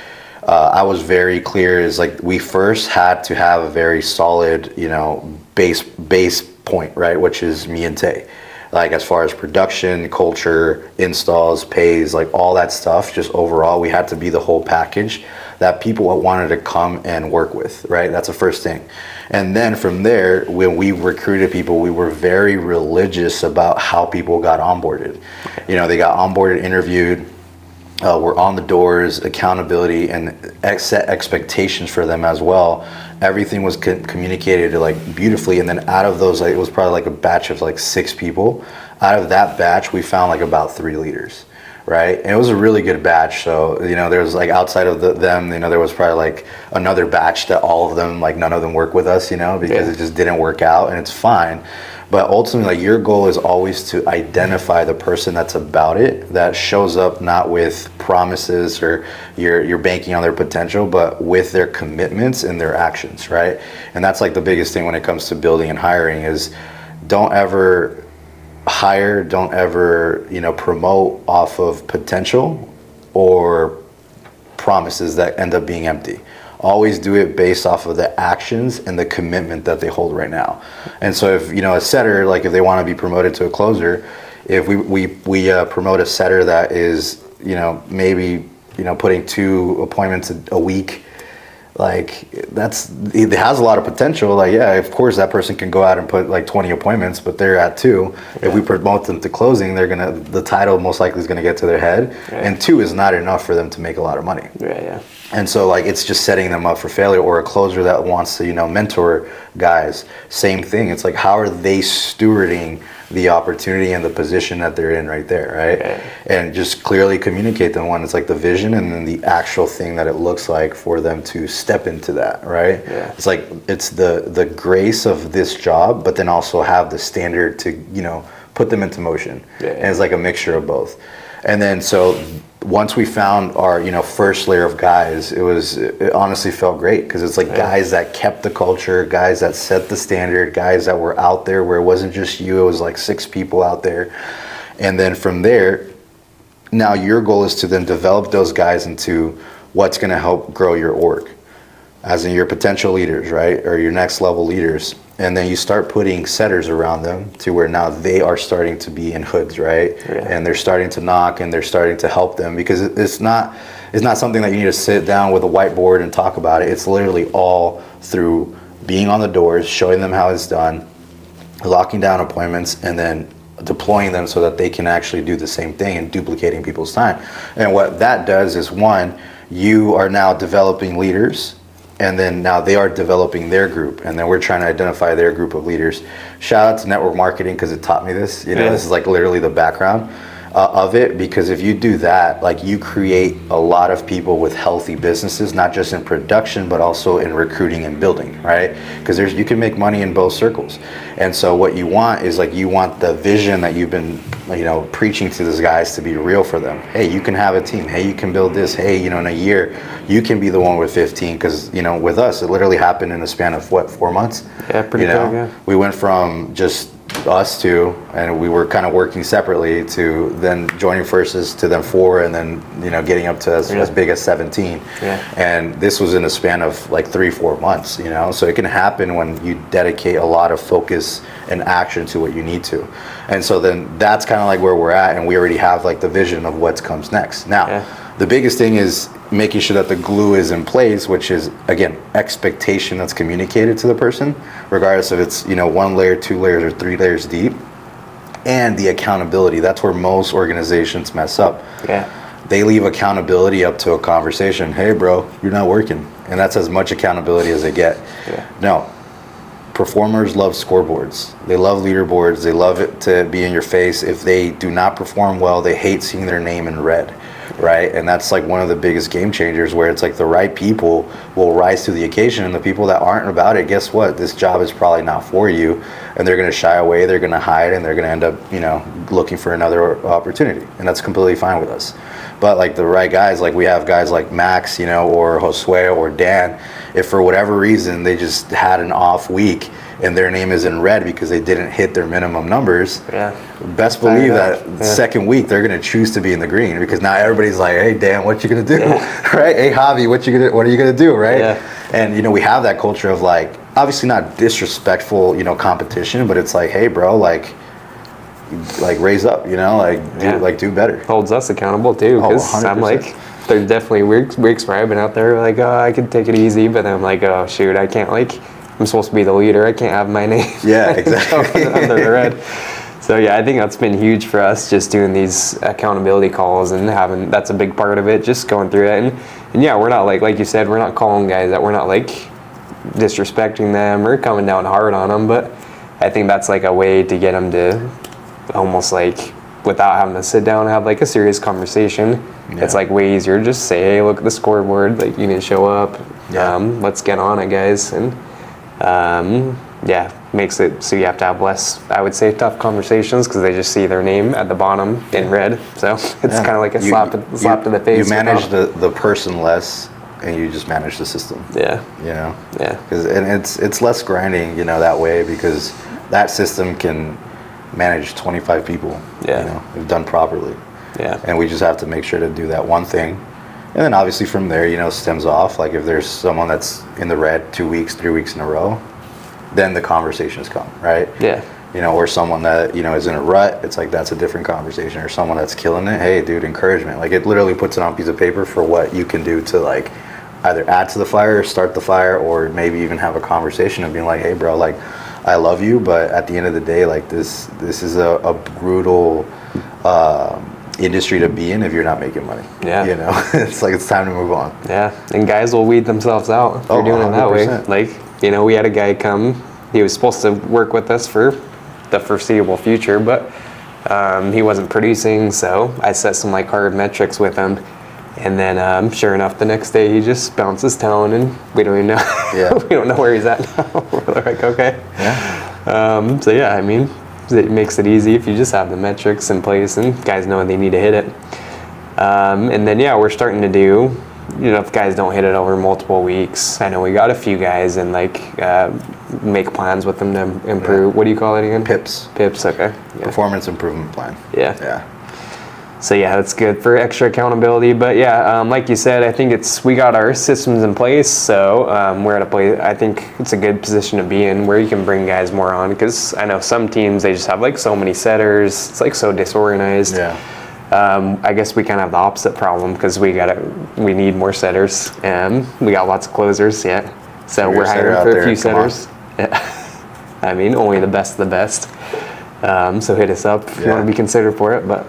Speaker 1: I was very clear, is like we first had to have a very solid, you know, base point, right? Which is me and Tay. Like as far as production, culture, installs, pays, like all that stuff, just overall, we had to be the whole package that people wanted to come and work with, right? That's the first thing. And then from there, when we recruited people, we were very religious about how people got onboarded. You know, they got onboarded, interviewed, we're on the doors, accountability, and set expectations for them as well. Everything was communicated like beautifully, and then out of those, like, it was probably like a batch of like 6 people. Out of that batch, we found like about 3 leaders, right? And it was a really good batch. So, you know, there was like outside of them, you know, there was probably like another batch that all of them, like none of them work with us, you know, because it just didn't work out, and it's fine. But ultimately, like, your goal is always to identify the person that's about it, that shows up not with promises or you're banking on their potential, but with their commitments and their actions, right? And that's like the biggest thing when it comes to building and hiring is don't ever hire, don't ever, you know, promote off of potential or promises that end up being empty. Always do it based off of the actions and the commitment that they hold right now. And so if, you know, a setter, like if they want to be promoted to a closer, if we promote a setter that is, you know, maybe, you know, putting 2 appointments a week, like it has a lot of potential. Like, yeah, of course that person can go out and put like 20 appointments, but they're at 2. If we promote them to closing, the title most likely is gonna get to their head. And 2 is not enough for them to make a lot of money. And so like it's just setting them up for failure. Or a closer that wants to, you know, mentor guys, same thing. It's like, how are they stewarding the opportunity and the position that they're in right there, right? And just clearly communicate them. One, it's like the vision, and then the actual thing that it looks like for them to step into that, right? It's like it's the grace of this job, but then also have the standard to, you know, put them into motion. And it's like a mixture of both. And then so once we found our, first layer of guys, it honestly felt great, because it's like guys that kept the culture, guys that set the standard, guys that were out there where it wasn't just you, it was like 6 people out there. And then from there, now your goal is to then develop those guys into what's going to help grow your org, as in your potential leaders, right? Or your next level leaders. And then you start putting setters around them to where now they are starting to be in hoods, right? Yeah. And they're starting to knock, and they're starting to help them, because it's not something that you need to sit down with a whiteboard and talk about it. It's literally all through being on the doors, showing them how it's done, locking down appointments, and then deploying them so that they can actually do the same thing and duplicating people's time. And what that does is, one, you are now developing leaders, and then now they are developing their group, and then we're trying to identify their group of leaders. Shout out to network marketing, because it taught me this. This is like literally the background of it, because if you do that, like, you create a lot of people with healthy businesses, not just in production, but also in recruiting and building, right? Because you can make money in both circles. And so what you want is, like, you want the vision that you've been, preaching to these guys to be real for them. Hey, you can have a team. Hey, you can build this. Hey, in a year, you can be the one with 15. Because, with us, it literally happened in a span of 4 months?
Speaker 2: Yeah, pretty quick, yeah.
Speaker 1: We went from just us 2, and we were kind of working separately, to then joining forces to then 4, and then getting up to as big as 17. And this was in a span of like 3-4 months. So it can happen when you dedicate a lot of focus and action to what you need to. And so then that's kind of like where we're at, and we already have like the vision of what comes next. Now the biggest thing is making sure that the glue is in place, which is, again, expectation that's communicated to the person, regardless if it's 1 layer, 2 layers, or 3 layers deep. And the accountability. That's where most organizations mess up. They leave accountability up to a conversation. Hey bro, you're not working. And that's as much accountability as they get. No, performers love scoreboards. They love leaderboards. They love it to be in your face. If they do not perform well, they hate seeing their name in red. Right? And that's like one of the biggest game changers, where it's like the right people will rise to the occasion, and the people that aren't about it, guess what? This job is probably not for you, and they're going to shy away, they're going to hide, and they're going to end up, looking for another opportunity. And that's completely fine with us. But like the right guys, like we have guys like Max, or Josue or Dan, if for whatever reason they just had an off week and their name is in red because they didn't hit their minimum numbers, best believe that second week they're going to choose to be in the green, because now everybody's like, hey Dan, what you going to do? Right? Hey Javi, what are you going to do? Right? And we have that culture of, like, obviously not disrespectful, competition, but it's like, hey bro, like raise up, do better.
Speaker 2: Holds us accountable too, because I'm like, there's definitely weeks where I've been out there like, oh, I could take it easy, but then I'm like, oh shoot, I can't, like, I'm supposed to be the leader, I can't have my name
Speaker 1: exactly
Speaker 2: under the red. So I think that's been huge for us, just doing these accountability calls, and that's a big part of it, just going through it. And we're not like you said, we're not calling guys that, we're not like disrespecting them or coming down hard on them, but I think that's like a way to get them to almost, like, without having to sit down and have like a serious conversation. It's like way easier to just say, hey, look at the scoreboard, like, you need to show up, let's get on it, guys. And makes it so you have to have less, I would say, tough conversations, because they just see their name at the bottom in red. So it's kind of like a slap to the face.
Speaker 1: You manage the person less, and you just manage the system. Because it's less grinding, that way, because that system can manage 25 people, if done properly. And we just have to make sure to do that one thing. And then obviously from there, stems off. Like if there's someone that's in the red 2 weeks, 3 weeks in a row, then the conversations come, right? Or someone that, is in a rut, it's like, that's a different conversation. Or someone that's killing it, hey dude, encouragement. Like it literally puts it on a piece of paper for what you can do to, like, either add to the fire, start the fire, or maybe even have a conversation of being like, hey bro, like, I love you, but at the end of the day, like, this is a brutal industry to be in if you're not making money. It's like, it's time to move on.
Speaker 2: And guys will weed themselves out if you're doing 100%. It that way. Like, we had a guy come, he was supposed to work with us for the foreseeable future, but he wasn't producing, so I set some like hard metrics with him. And then sure enough, the next day he just bounces town, and we don't even know. We don't know where he's at now. We're like, okay. I mean, it makes it easy if you just have the metrics in place and guys know they need to hit it. And then, yeah, we're starting to do, if guys don't hit it over multiple weeks, I know we got a few guys and make plans with them to improve. Yeah. What do you call it again?
Speaker 1: PIPs.
Speaker 2: PIPs, okay.
Speaker 1: Yeah. Performance Improvement Plan.
Speaker 2: Yeah.
Speaker 1: Yeah.
Speaker 2: So yeah, that's good for extra accountability. But yeah, like you said, I think we got our systems in place. So we're at a place, I think it's a good position to be in where you can bring guys more on. Because I know some teams, they just have so many setters. It's so disorganized.
Speaker 1: Yeah.
Speaker 2: I guess we kind of have the opposite problem because we need more setters and we got lots of closers. Yeah. So we're hiring for a few setters. Yeah. I mean, only the best of the best. So hit us up if you want to be considered for it. But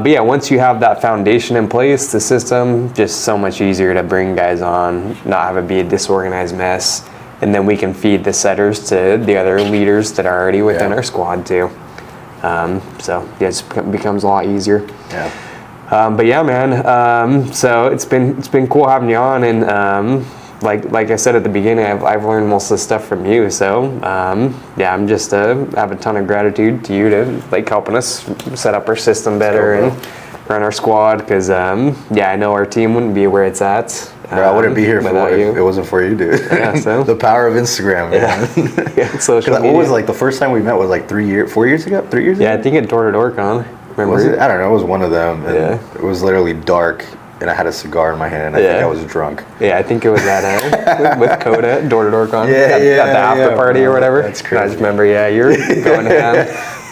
Speaker 2: yeah, once you have that foundation in place, the system, just so much easier to bring guys on, not have it be a disorganized mess. And then we can feed the setters to the other leaders that are already within our squad too. So yeah, it becomes a lot easier.
Speaker 1: Yeah.
Speaker 2: But yeah, man. So it's been cool having you on, and like I said at the beginning, I've learned most of the stuff from you. So yeah, I'm just have a ton of gratitude to you to helping us set up our system better and run our squad. Because yeah, I know our team wouldn't be where it's at.
Speaker 1: I wouldn't be here if it wasn't for you, dude.
Speaker 2: Yeah, so
Speaker 1: the power of Instagram, man.
Speaker 2: Yeah, social media.
Speaker 1: What was the first time we met was 4 years ago? 3 years ago?
Speaker 2: Yeah, I think at Door to Door Con. Remember?
Speaker 1: Was it? I don't know. It was one of them. And
Speaker 2: yeah.
Speaker 1: It was literally dark, and I had a cigar in my hand, and I think I was drunk.
Speaker 2: Yeah, I think it was at with Coda at Door to Door Con.
Speaker 1: Yeah,
Speaker 2: at the after party or whatever.
Speaker 1: That's crazy.
Speaker 2: I just remember, you're going down.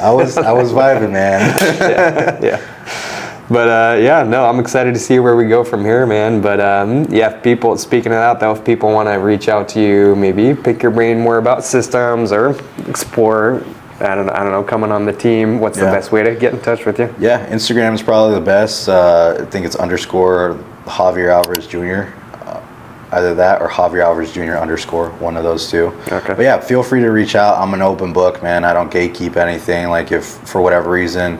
Speaker 1: I was vibing, man.
Speaker 2: Yeah. But yeah, no, I'm excited to see where we go from here, man. But yeah, speaking of that though, if people want to reach out to you, maybe pick your brain more about systems or explore, I don't know, coming on the team, what's the best way to get in touch with you?
Speaker 1: Yeah, Instagram is probably the best. I think it's _ Javier Alvarez Jr. Either that or Javier Alvarez Jr. _ one of those two.
Speaker 2: Okay.
Speaker 1: But yeah, feel free to reach out. I'm an open book, man. I don't gatekeep anything. If for whatever reason,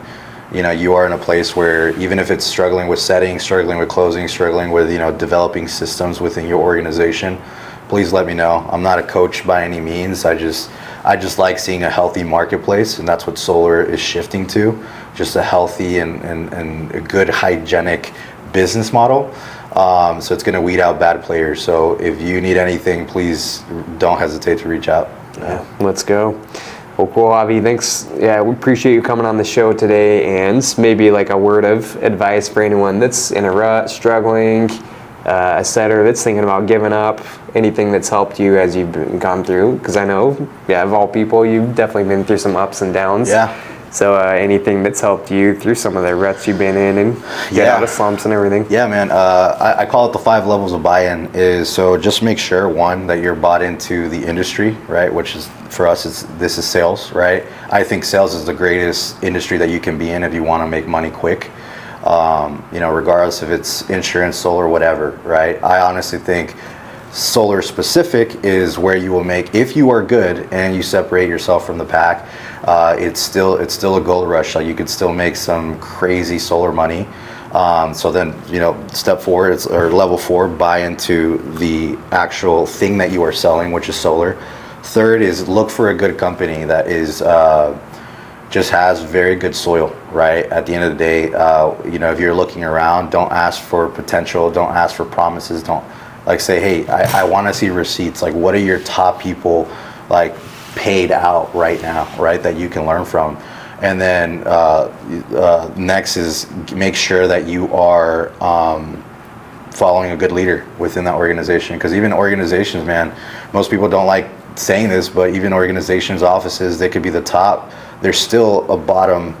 Speaker 1: you are in a place where even if it's struggling with settings, struggling with closing, struggling with, developing systems within your organization, please let me know. I'm not a coach by any means. I just like seeing a healthy marketplace, and that's what solar is shifting to, just a healthy and a good hygienic business model. So it's going to weed out bad players. So if you need anything, please don't hesitate to reach out.
Speaker 2: Yeah, let's go. Well, cool, Javi. Thanks. Yeah, we appreciate you coming on the show today, and maybe a word of advice for anyone that's in a rut, struggling, a setter that's thinking about giving up, anything that's helped you as you've gone through. Because I know, of all people, you've definitely been through some ups and downs.
Speaker 1: Yeah.
Speaker 2: So anything that's helped you through some of the ruts you've been in and get out of slumps and everything.
Speaker 1: Yeah, man. I call it the 5 levels of buy-in. So just make sure, one, that you're bought into the industry, right? Which is, for us, this is sales, right? I think sales is the greatest industry that you can be in if you want to make money quick. Regardless if it's insurance, solar, whatever, right? I honestly think solar specific is where you will make, if you are good and you separate yourself from the pack, it's still a gold rush. You could still make some crazy solar money. So then, step 4 or level 4, buy into the actual thing that you are selling, which is solar. Third is look for a good company that is just has very good soil, right? At the end of the day, if you're looking around, don't ask for potential, don't ask for promises, don't say, hey, I want to see receipts. What are your top people paid out right now, right, that you can learn from? And then next is make sure that you are following a good leader within that organization. Because even organizations, man, most people don't like saying this, but even organizations, offices, they could be the top. There's still a bottom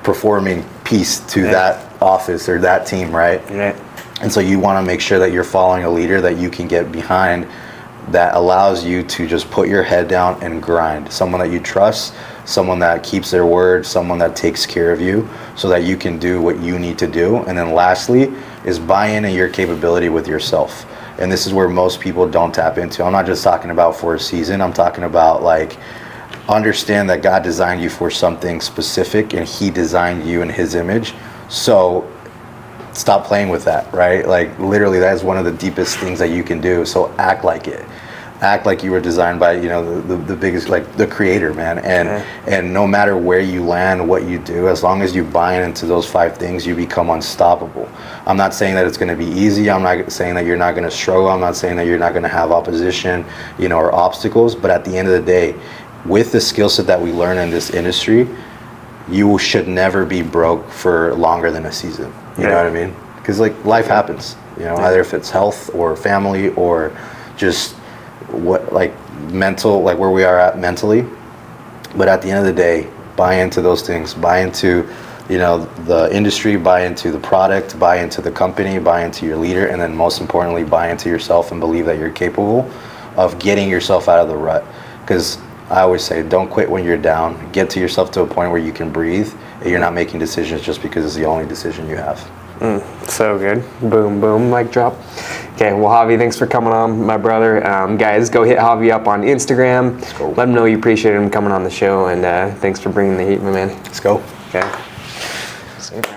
Speaker 1: performing piece to that office or that team, right?
Speaker 2: Yeah.
Speaker 1: And so you want to make sure that you're following a leader that you can get behind, that allows you to just put your head down and grind. Someone that you trust, someone that keeps their word, someone that takes care of you so that you can do what you need to do. And then lastly is buy in your capability with yourself. And this is where most people don't tap into. I'm not just talking about for a season. I'm talking about understand that God designed you for something specific and he designed you in his image. So stop playing with that, right? Literally that is one of the deepest things that you can do. So act like it. act like you were designed by, you know, the biggest, like the creator, man. And no matter where you land, what you do, as long as you buy into those 5 things, you become unstoppable. I'm not saying that it's going to be easy. I'm not saying that you're not going to struggle. I'm not saying that you're not going to have opposition, you know, or obstacles. But at the end of the day, with the skill set that we learn in this industry, you should never be broke for longer than a season. You know what I mean? Because like life happens, you know, either if it's health or family or just what, like mental, like where we are at mentally. But at the end of the day, buy into those things, buy into, you know, the industry, buy into the product, buy into the company, buy into your leader, and then most importantly, buy into yourself and believe that you're capable of getting yourself out of the rut. Because I always say, don't quit when you're down. Get to yourself to a point where you can breathe and you're not making decisions just because it's the only decision you have.
Speaker 2: So good. Boom, boom, mic drop. Okay, well, Javi, thanks for coming on, my brother. Guys, go hit Javi up on Instagram.
Speaker 1: Let's go.
Speaker 2: Let him know you appreciate him coming on the show, and thanks for bringing the heat, my man.
Speaker 1: Let's go.
Speaker 2: Okay. See you.